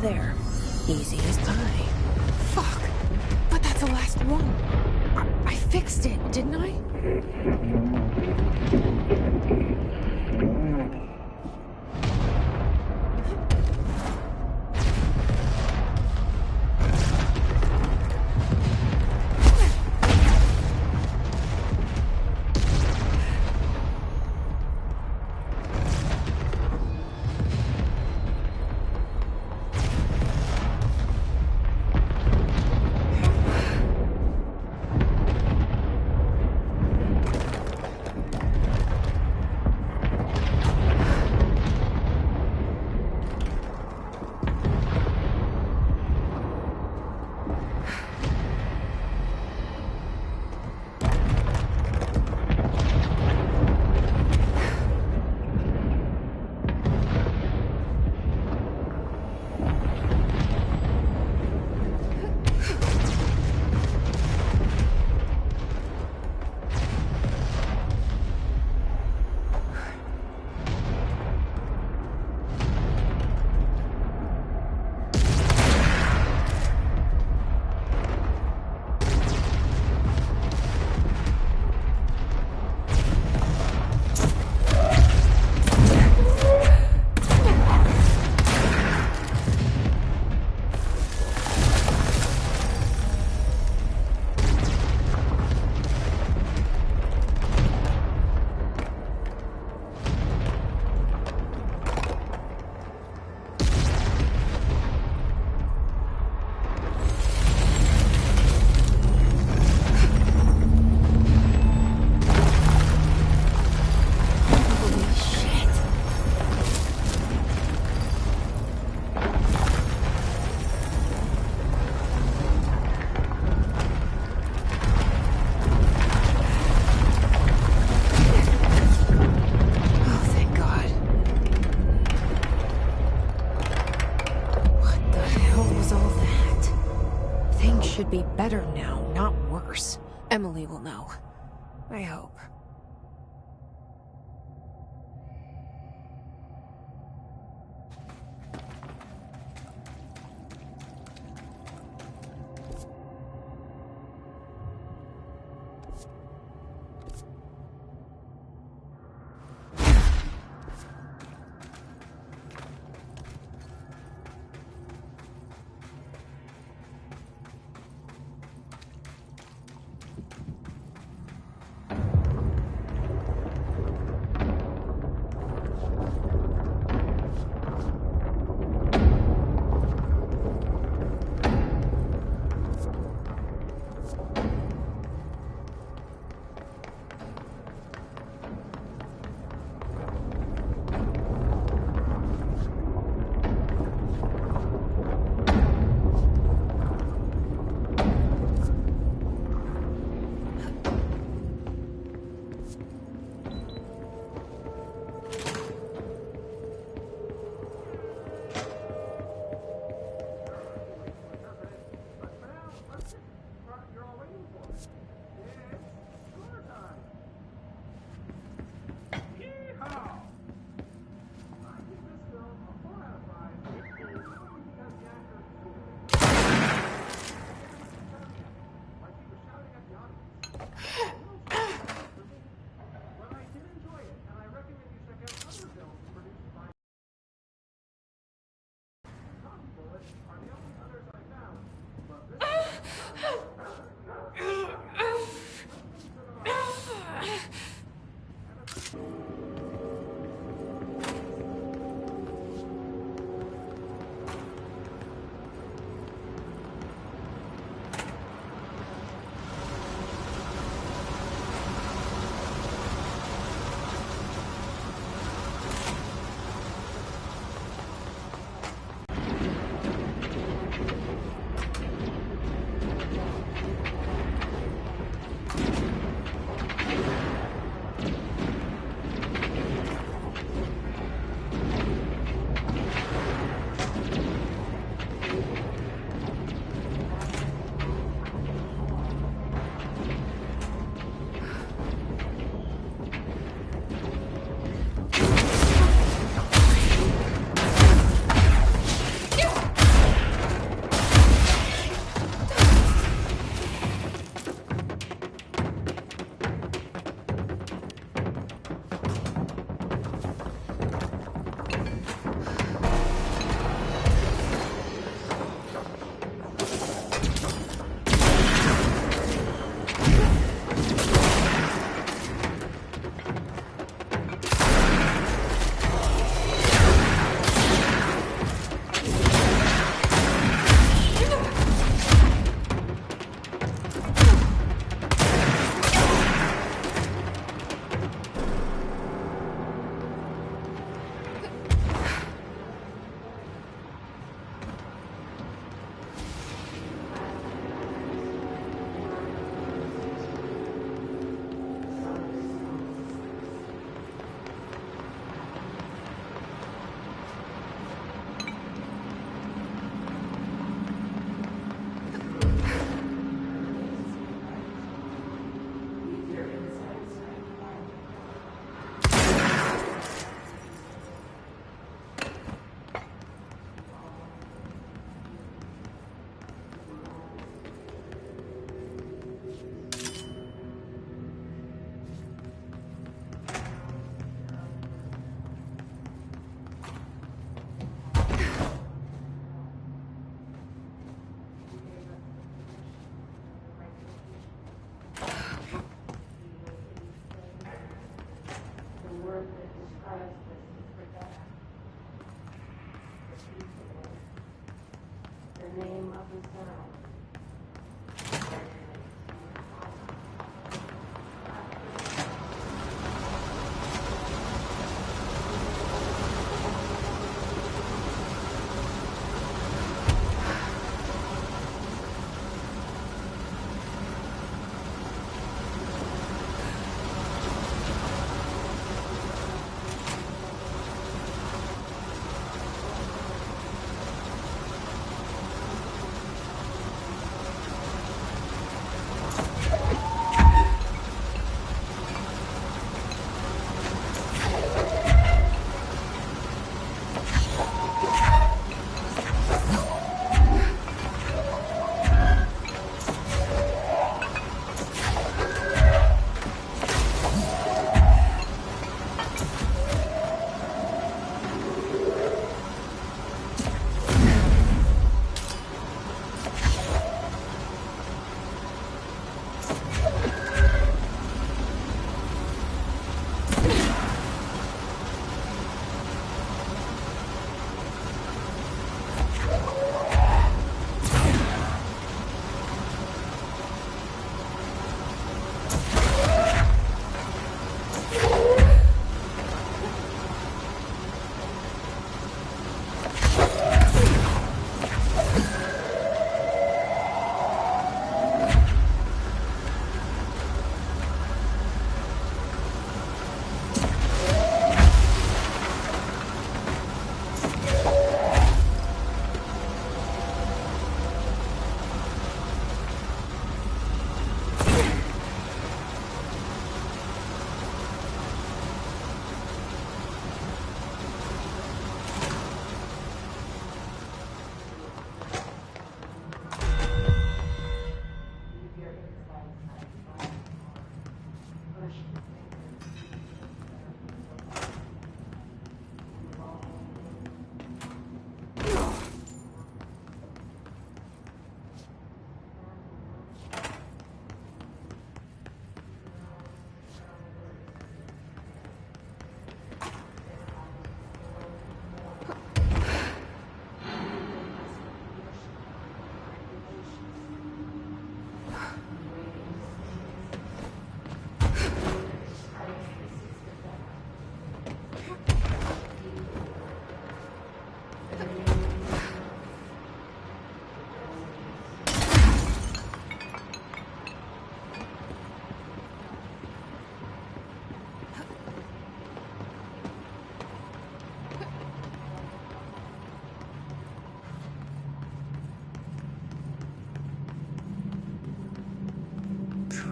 There. Easy as pie. Fuck. But that's the last one. I fixed it, didn't I? know. I hope.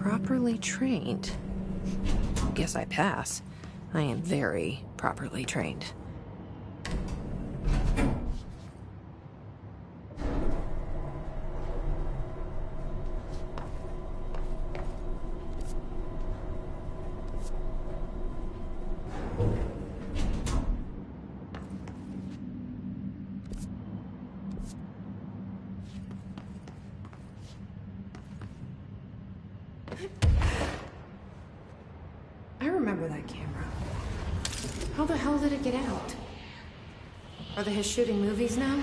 Properly trained. Guess I pass. I am very properly trained. I remember that camera. How the hell did it get out? Are they shooting movies now?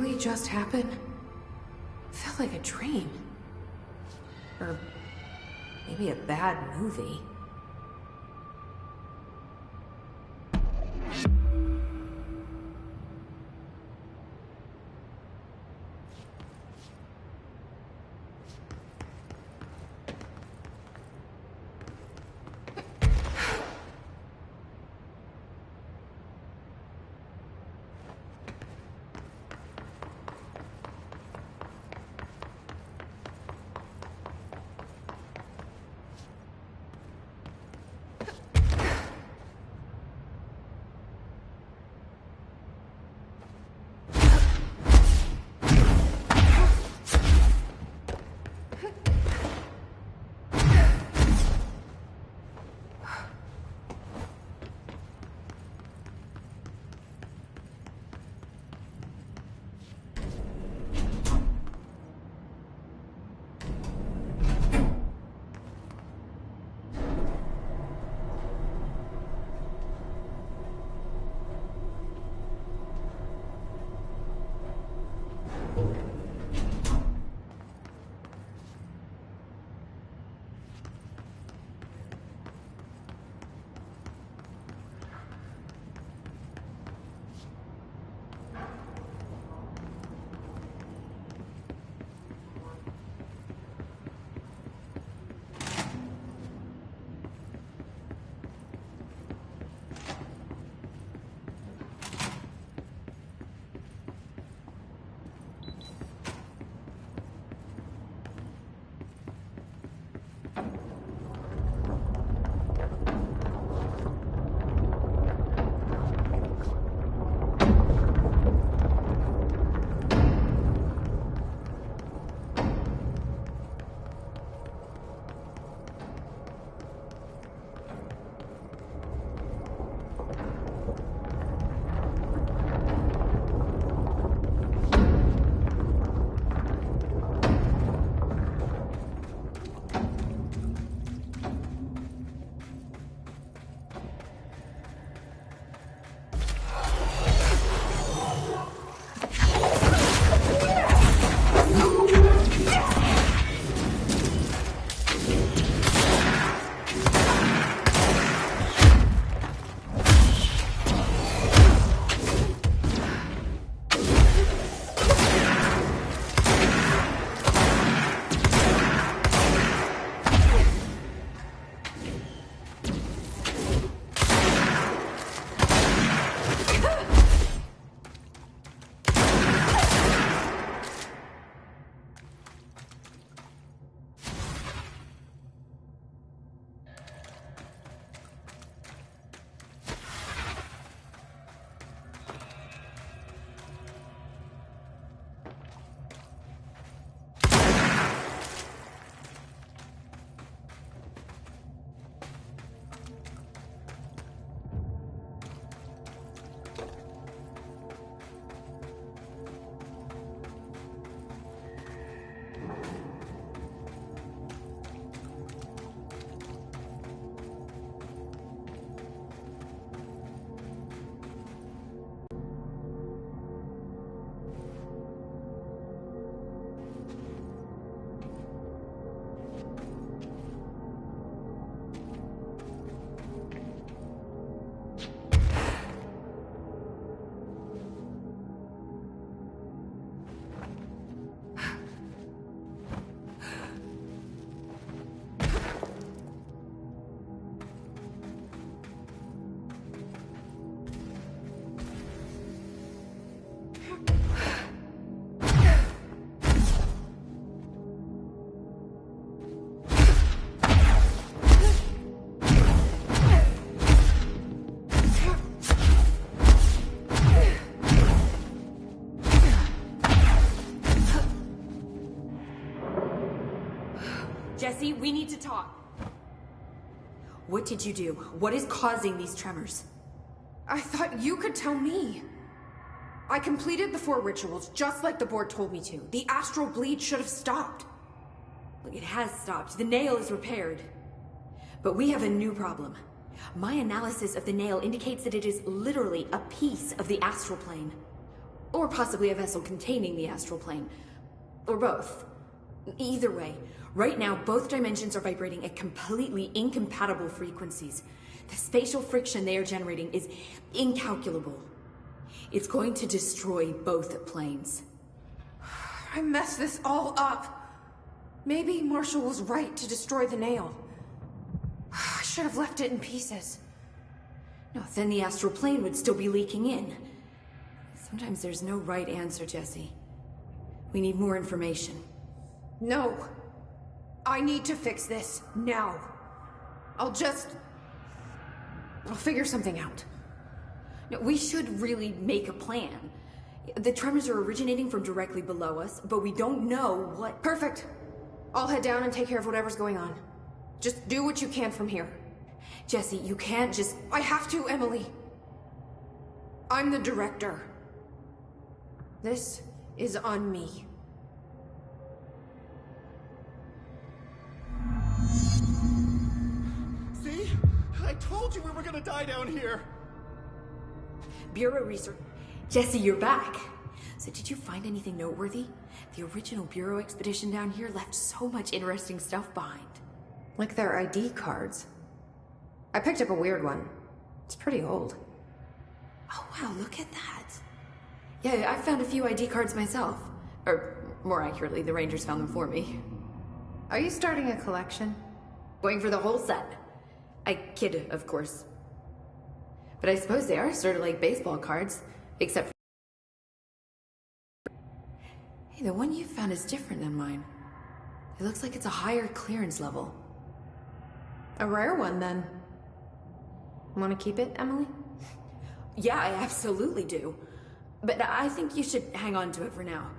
really just happen? Felt like a dream. Or maybe a bad movie. Jesse, we need to talk. What did you do? What is causing these tremors? I thought you could tell me. I completed the 4 rituals just like the board told me to. The astral bleed should have stopped. Look, it has stopped. The nail is repaired. But we have a new problem. My analysis of the nail indicates that it is literally a piece of the astral plane. Or possibly a vessel containing the astral plane. Or both. Either way, right now both dimensions are vibrating at completely incompatible frequencies. The spatial friction they are generating is incalculable. It's going to destroy both planes. I messed this all up. Maybe Marshall was right to destroy the nail. I should have left it in pieces. No, then the astral plane would still be leaking in. Sometimes there's no right answer, Jesse. We need more information. No. I need to fix this, now. I'll figure something out. No, we should really make a plan. The tremors are originating from directly below us, but we don't know what... Perfect. I'll head down and take care of whatever's going on. Just do what you can from here. Jesse, you can't just... I have to, Emily. I'm the director. This is on me. See? I told you we were gonna die down here! Bureau research... Jesse, you're back. So did you find anything noteworthy? The original Bureau expedition down here left so much interesting stuff behind. Like their ID cards. I picked up a weird one. It's pretty old. Oh wow, look at that. Yeah, I found a few ID cards myself. Or, more accurately, the Rangers found them for me. Are you starting a collection? Going for the whole set. I kid, of course. But I suppose they are sort of like baseball cards, except for... Hey, the one you found is different than mine. It looks like it's a higher clearance level. A rare one, then. Want to keep it, Emily? Yeah, I absolutely do. But I think you should hang on to it for now.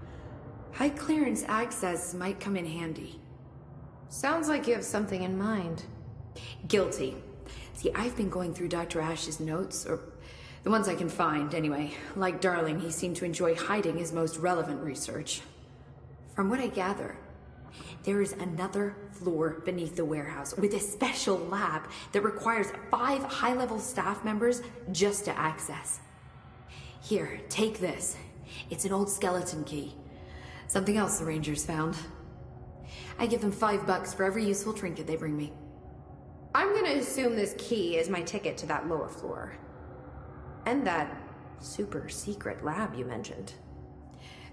High clearance access might come in handy. Sounds like you have something in mind. Guilty. See, I've been going through Dr. Ash's notes, or the ones I can find, anyway. Like Darling, he seemed to enjoy hiding his most relevant research. From what I gather, there is another floor beneath the warehouse with a special lab that requires 5 high-level staff members just to access. Here, take this. It's an old skeleton key. Something else the Rangers found. I give them $5 for every useful trinket they bring me. I'm gonna assume this key is my ticket to that lower floor. And that super secret lab you mentioned.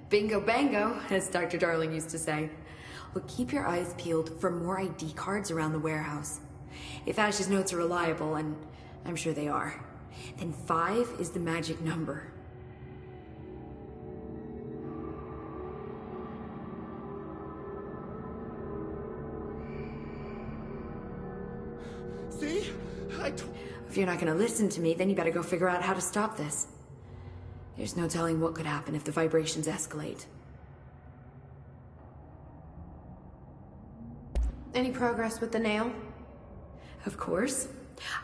Bingo bango, as Dr. Darling used to say. Well, keep your eyes peeled for more ID cards around the warehouse. If Ash's notes are reliable, and I'm sure they are, then 5 is the magic number. See? If you're not gonna listen to me, then you better go figure out how to stop this. There's no telling what could happen if the vibrations escalate. Any progress with the nail? Of course.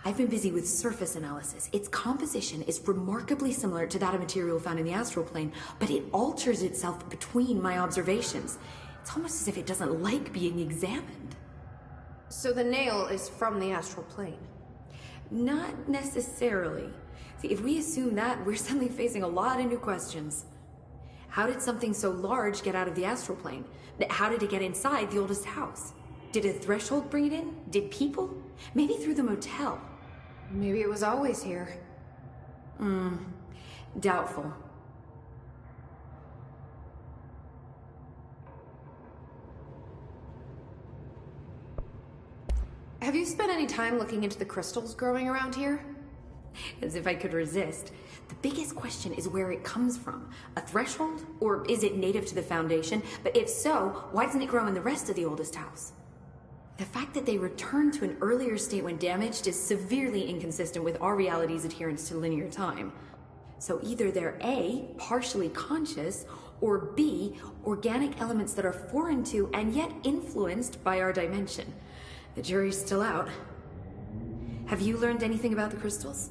I've been busy with surface analysis. Its composition is remarkably similar to that of material found in the astral plane, but it alters itself between my observations. It's almost as if it doesn't like being examined. So the nail is from the astral plane? Not necessarily. See, if we assume that, we're suddenly facing a lot of new questions. How did something so large get out of the astral plane? How did it get inside the oldest house? Did a threshold bring it in? Did people? Maybe through the motel. Maybe it was always here. Doubtful. Have you spent any time looking into the crystals growing around here? As if I could resist. The biggest question is where it comes from. A threshold? Or is it native to the Foundation? But if so, why doesn't it grow in the rest of the oldest house? The fact that they returned to an earlier state when damaged is severely inconsistent with our reality's adherence to linear time. So either they're A, partially conscious, or B, organic elements that are foreign to and yet influenced by our dimension. The jury's still out. Have you learned anything about the crystals?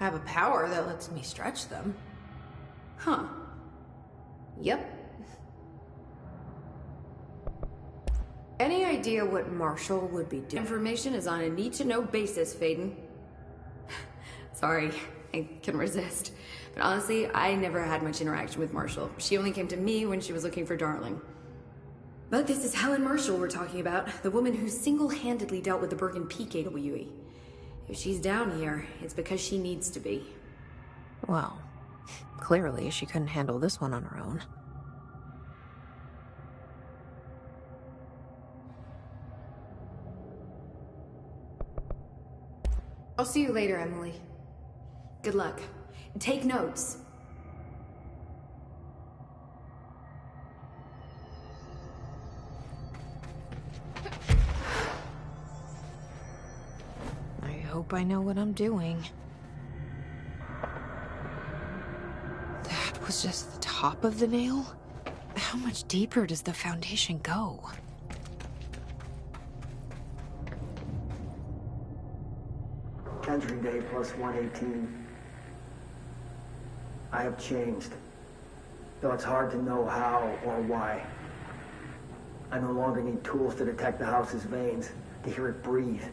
I have a power that lets me stretch them. Huh. Yep. Any idea what Marshall would be doing? Information is on a need-to-know basis, Faden. Sorry, I can resist. But honestly, I never had much interaction with Marshall. She only came to me when she was looking for Darling. But this is Helen Marshall we're talking about, the woman who single-handedly dealt with the Bergen Peak AWE. If she's down here, it's because she needs to be. Well, clearly she couldn't handle this one on her own. I'll see you later, Emily. Good luck. Take notes. I hope I know what I'm doing. That was just the top of the nail? How much deeper does the foundation go? Entry day plus 118. I have changed, though it's hard to know how or why. I no longer need tools to detect the house's veins, to hear it breathe.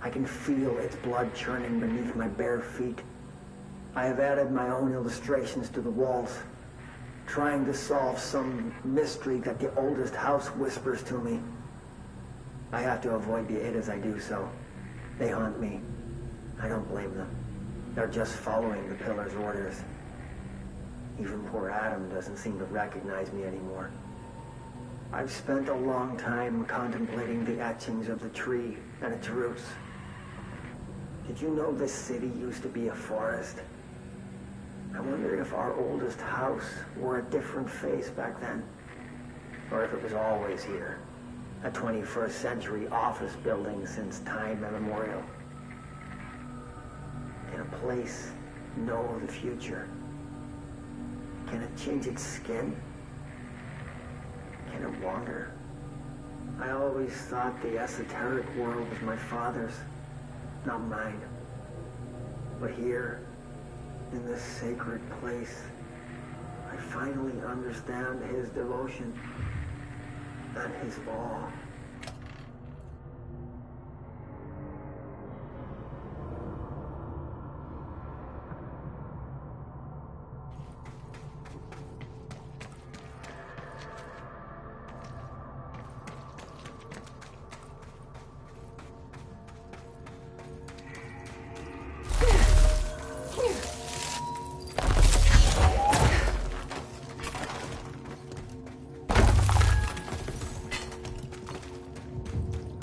I can feel its blood churning beneath my bare feet. I have added my own illustrations to the walls, trying to solve some mystery that the oldest house whispers to me. I have to avoid the it as I do so. They haunt me. I don't blame them. They're just following the pillar's orders. Even poor Adam doesn't seem to recognize me anymore. I've spent a long time contemplating the etchings of the tree and its roots. Did you know this city used to be a forest? I wonder if our oldest house wore a different face back then. Or if it was always here. A 21st century office building since time immemorial. Can a place know the future? Can it change its skin? Can it wander? I always thought the esoteric world was my father's, not mine. But here, in this sacred place, I finally understand his devotion and his awe.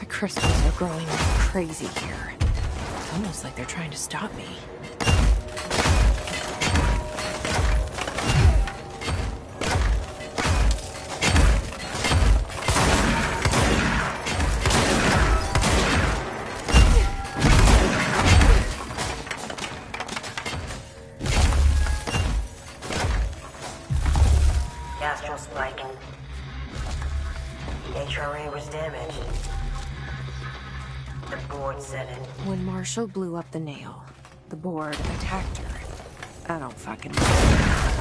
Crystals are growing like crazy here. It's almost like they're trying to stop me. Astral spike. The HRA was damaged. The board said it. When Marshall blew up the nail, the board attacked her. I don't fucking know.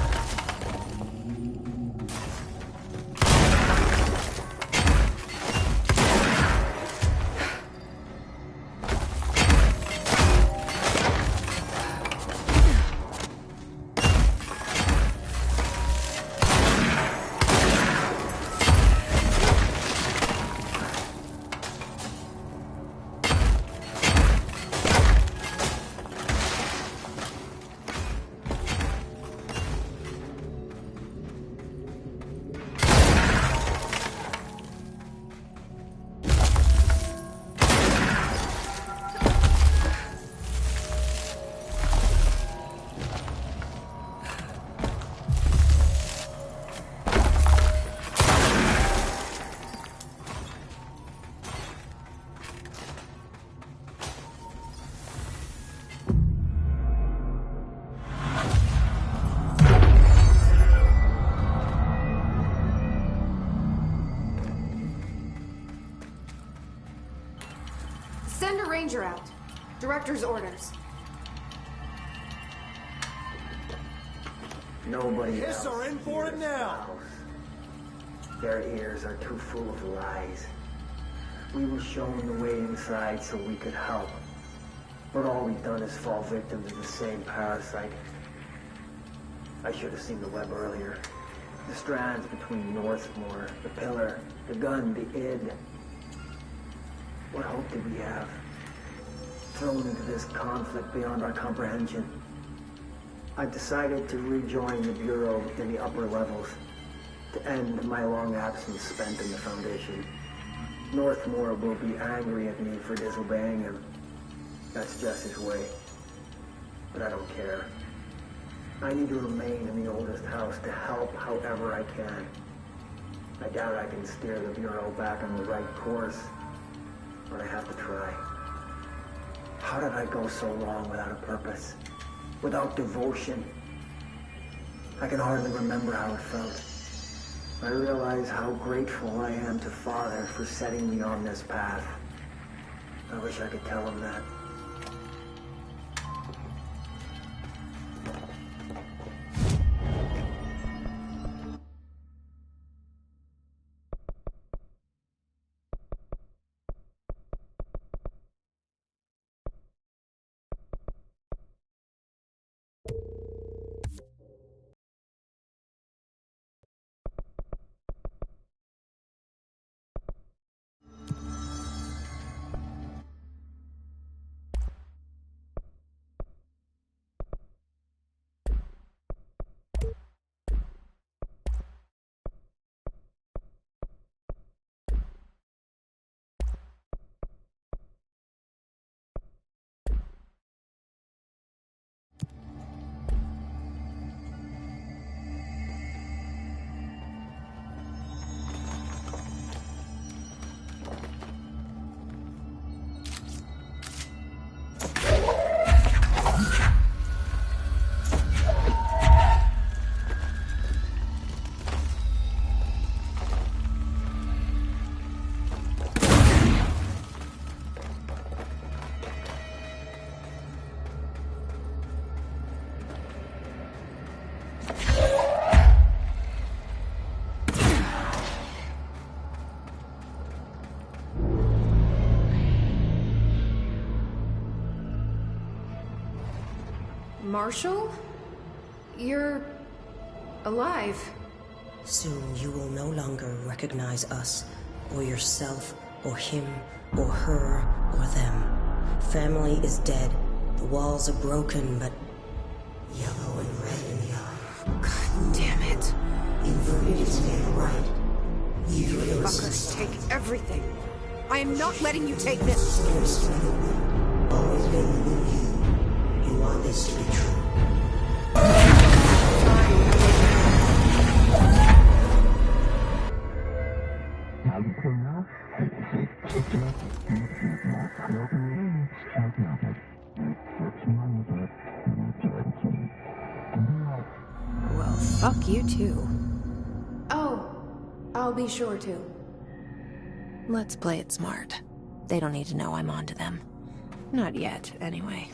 Send a ranger out. Director's orders. Nobody Yes, else are in for it hears now. the house. Their ears are too full of lies. We were shown the way inside so we could help. But all we've done is fall victim to the same parasite. I should have seen the web earlier. The strands between Northmore, the pillar, the gun, the id. What hope did we have? Thrown into this conflict beyond our comprehension. I've decided to rejoin the Bureau in the upper levels, to end my long absence spent in the Foundation. Northmore will be angry at me for disobeying him. That's Jess's way. But I don't care. I need to remain in the oldest house to help however I can. I doubt I can steer the Bureau back on the right course, but I have to try. How did I go so long without a purpose? Without devotion? I can hardly remember how it felt. I realize how grateful I am to Father for setting me on this path. I wish I could tell him that. Marshall? You're alive. Soon you will no longer recognize us, or yourself, or him, or her, or them. Family is dead. The walls are broken, but yellow and red in the eye. God damn it. Inverted is made right. You fuckers take everything. I am not letting you take this. Always been with you. You want this to be true. Well, fuck you too. Oh, I'll be sure to. Let's play it smart. They don't need to know I'm onto them. Not yet, anyway.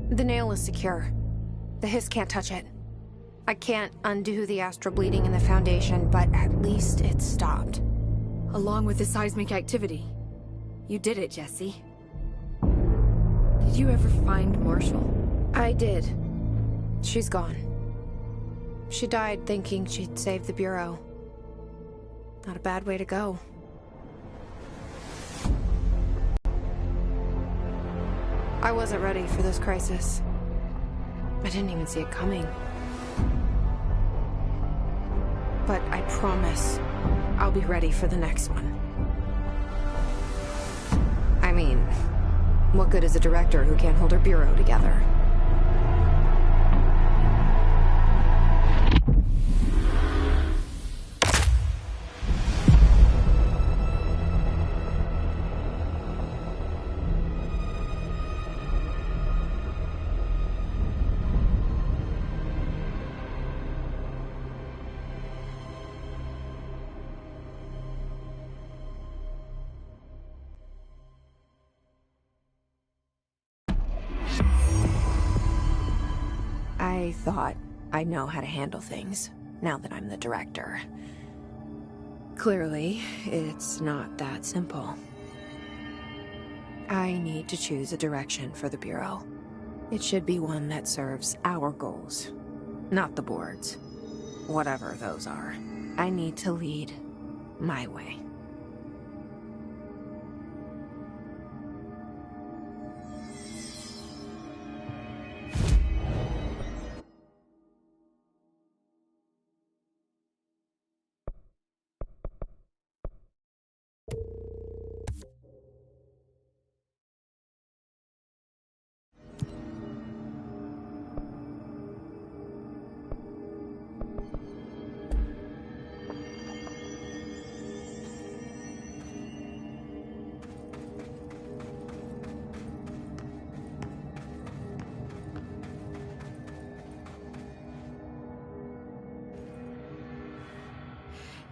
The nail is secure. The hiss can't touch it. I can't undo the astral bleeding in the Foundation, but at least it's stopped. Along with the seismic activity. You did it, Jesse. Did you ever find Marshall? I did. She's gone. She died thinking she'd save the Bureau. Not a bad way to go. I wasn't ready for this crisis. I didn't even see it coming. But I promise, I'll be ready for the next one. I mean, what good is a director who can't hold her bureau together? I thought I know how to handle things, now that I'm the director. Clearly, it's not that simple. I need to choose a direction for the Bureau. It should be one that serves our goals, not the board's. Whatever those are. I need to lead my way.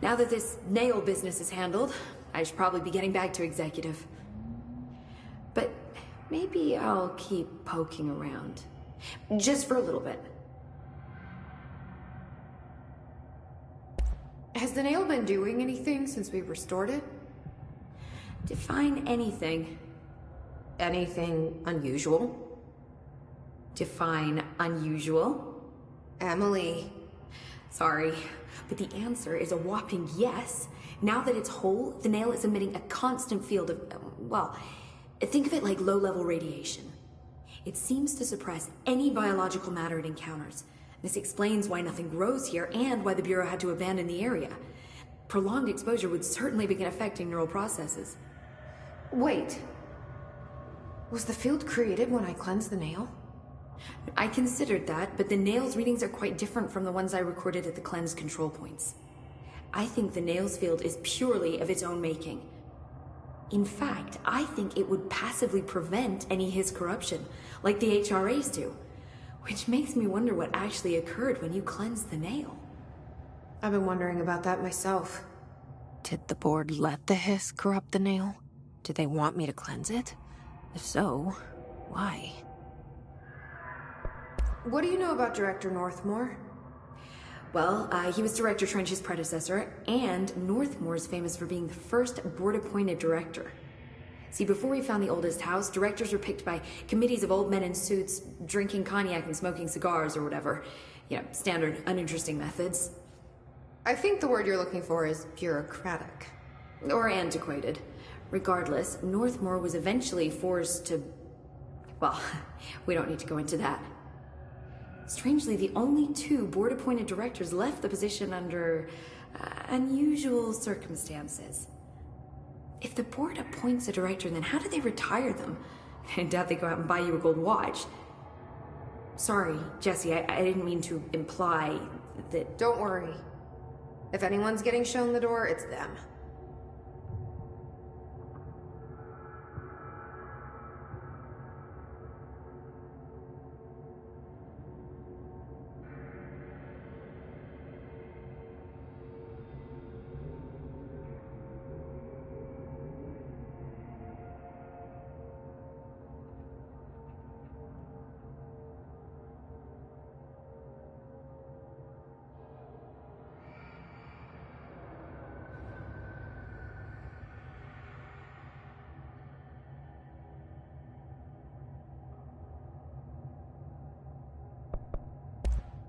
Now that this nail business is handled, I should probably be getting back to executive. But maybe I'll keep poking around. Just for a little bit. Has the nail been doing anything since we restored it? Define anything. Anything unusual? Define unusual. Emily. Sorry, but the answer is a whopping yes. Now that it's whole, the nail is emitting a constant field of, well, think of it like low-level radiation. It seems to suppress any biological matter it encounters. This explains why nothing grows here and why the Bureau had to abandon the area. Prolonged exposure would certainly begin affecting neural processes. Wait. Was the field created when I cleansed the nail? I considered that, but the nail's readings are quite different from the ones I recorded at the cleanse control points. I think the nail's field is purely of its own making. In fact, I think it would passively prevent any His corruption, like the HRAs do. Which makes me wonder what actually occurred when you cleansed the nail. I've been wondering about that myself. Did the board let the hiss corrupt the nail? Did they want me to cleanse it? If so, why? What do you know about Director Northmore? Well, he was Director Trench's predecessor, and Northmore's famous for being the first board-appointed director. See, before we found the oldest house, directors were picked by committees of old men in suits, drinking cognac and smoking cigars or whatever. You know, standard, uninteresting methods. I think the word you're looking for is bureaucratic. Or antiquated. Regardless, Northmore was eventually forced to... well, we don't need to go into that. Strangely, the only two board-appointed directors left the position under unusual circumstances. If the board appoints a director, then how do they retire them? I doubt they go out and buy you a gold watch. Sorry, Jesse, I didn't mean to imply that... Don't worry. If anyone's getting shown the door, it's them.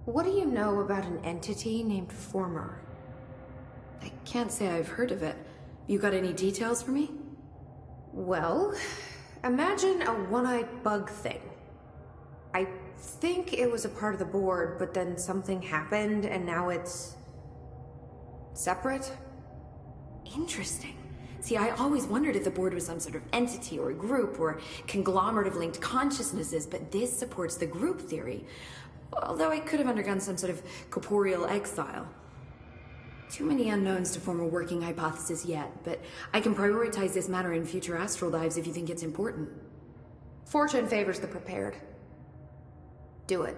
What do you know about an entity named Former? Like, Can't say I've heard of it. You got any details for me? Well, imagine a one-eyed bug thing. I think it was a part of the board, but then something happened and now it's separate. Interesting. See, I always wondered if the board was some sort of entity or group or conglomerate of linked consciousnesses, but this supports the group theory. Although I could have undergone some sort of corporeal exile. Too many unknowns to form a working hypothesis yet, but I can prioritize this matter in future astral dives if you think it's important. Fortune favors the prepared. Do it.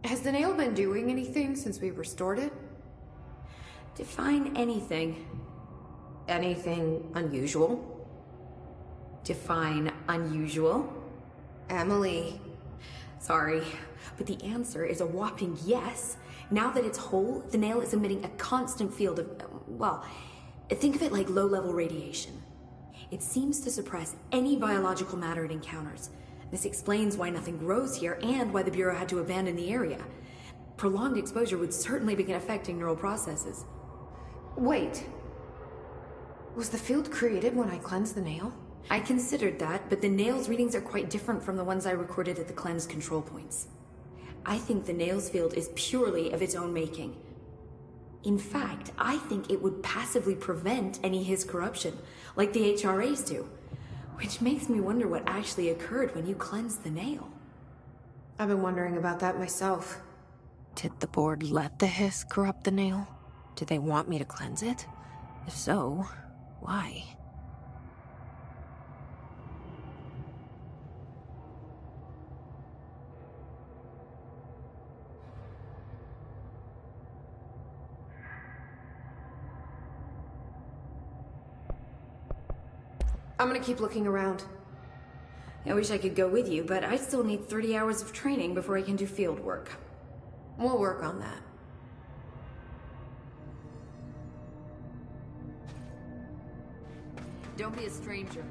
Has the nail been doing anything since we restored it? Define anything. Anything unusual? Define unusual. Emily. Sorry, but the answer is a whopping yes. Now that it's whole, the nail is emitting a constant field of, well, think of it like low-level radiation. It seems to suppress any biological matter it encounters. This explains why nothing grows here and why the Bureau had to abandon the area. Prolonged exposure would certainly begin affecting neural processes. Wait. Was the field created when I cleansed the nail? I considered that, but the nail's readings are quite different from the ones I recorded at the cleanse control points. I think the nail's field is purely of its own making. In fact, I think it would passively prevent any His corruption, like the HRAs do. Which makes me wonder what actually occurred when you cleansed the nail. I've been wondering about that myself. Did the board let the hiss corrupt the nail? Did they want me to cleanse it? If so, why? I'm gonna keep looking around. I wish I could go with you, but I still need 30 hours of training before I can do field work. We'll work on that. Don't be a stranger.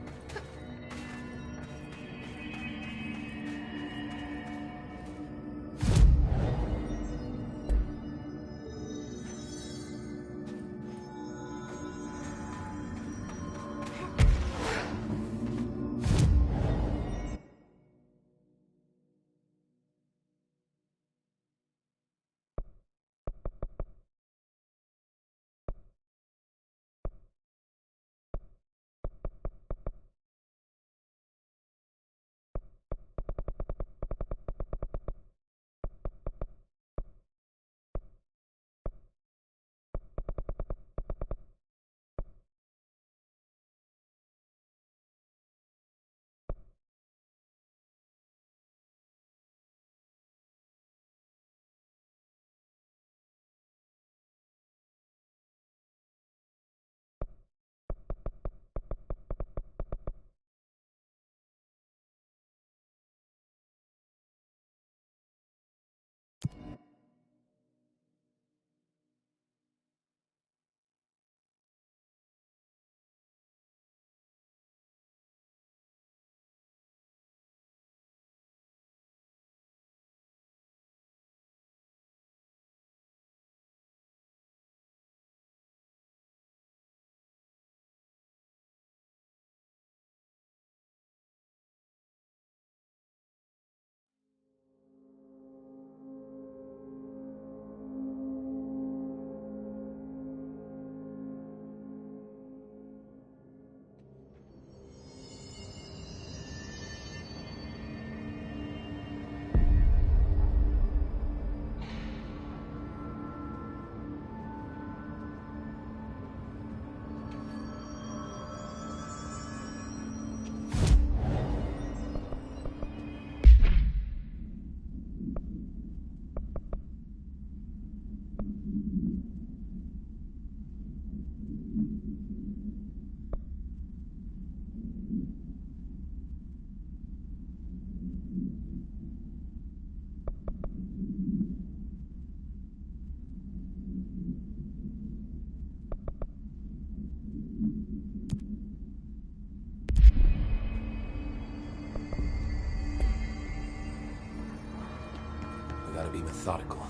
Be methodical.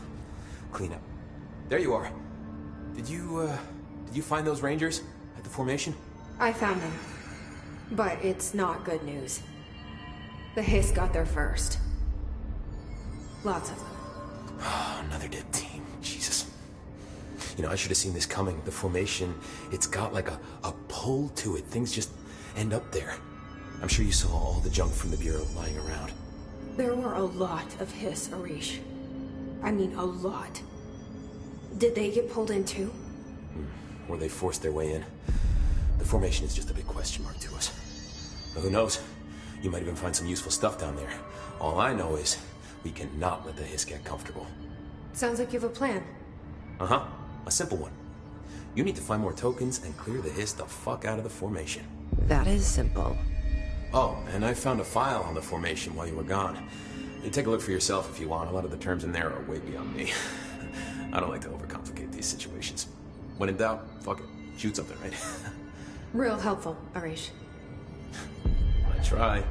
clean up. There you are. Did you find those Rangers at the formation? I found them. But it's not good news. The Hiss got there first. Lots of them. Oh, another dead team. Jesus. You know, I should have seen this coming. The formation, it's got like a pull to it. Things just end up there. I'm sure you saw all the junk from the Bureau lying around. There were a lot of Hiss, Arish. I mean, a lot. Did they get pulled in too? Or they forced their way in. The formation is just a big question mark to us. But who knows? You might even find some useful stuff down there. All I know is we cannot let the Hiss get comfortable. Sounds like you have a plan. Uh-huh. A simple one. You need to find more tokens and clear the Hiss the fuck out of the formation. That is simple. Oh, and I found a file on the formation while you were gone. You take a look for yourself if you want. A lot of the terms in there are way beyond me. I don't like to overcomplicate these situations. When in doubt, fuck it. Shoot something, right? Real helpful, Arish. I try.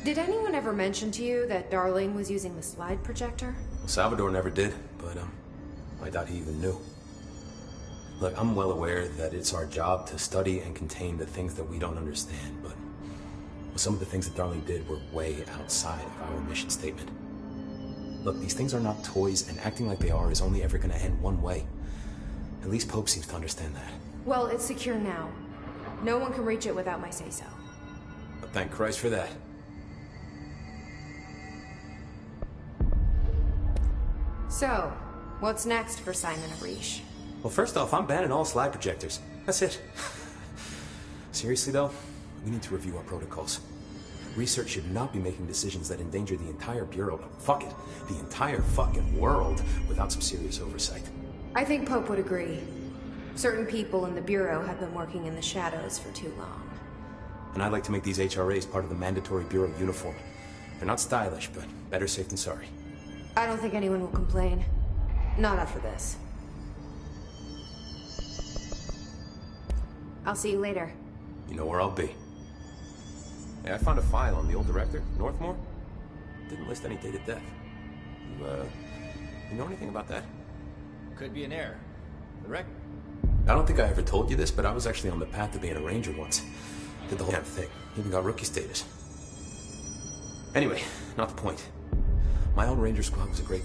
Did anyone ever mention to you that Darling was using the slide projector? Well, Salvador never did, but I doubt he even knew. Look, I'm well aware that it's our job to study and contain the things that we don't understand, but some of the things that Darling did were way outside of our mission statement. Look, these things are not toys, and acting like they are is only ever gonna end one way. At least Pope seems to understand that. Well, it's secure now. No one can reach it without my say-so. But thank Christ for that. So, what's next for Simon Arish? Well, first off, I'm banning all slide projectors. That's it. Seriously, though, we need to review our protocols. Research should not be making decisions that endanger the entire Bureau, fuck it, the entire fucking world, without some serious oversight. I think Pope would agree. Certain people in the Bureau have been working in the shadows for too long. And I'd like to make these HRAs part of the mandatory Bureau uniform. They're not stylish, but better safe than sorry. I don't think anyone will complain. Not after this. I'll see you later. You know where I'll be. Hey, I found a file on the old director, Northmore. Didn't list any date of death. You know anything about that? Could be an error. The rec... I don't think I ever told you this, but I was actually on the path to being a ranger once. Did the whole damn thing. Even got rookie status. Anyway, not the point. My old ranger squad was a great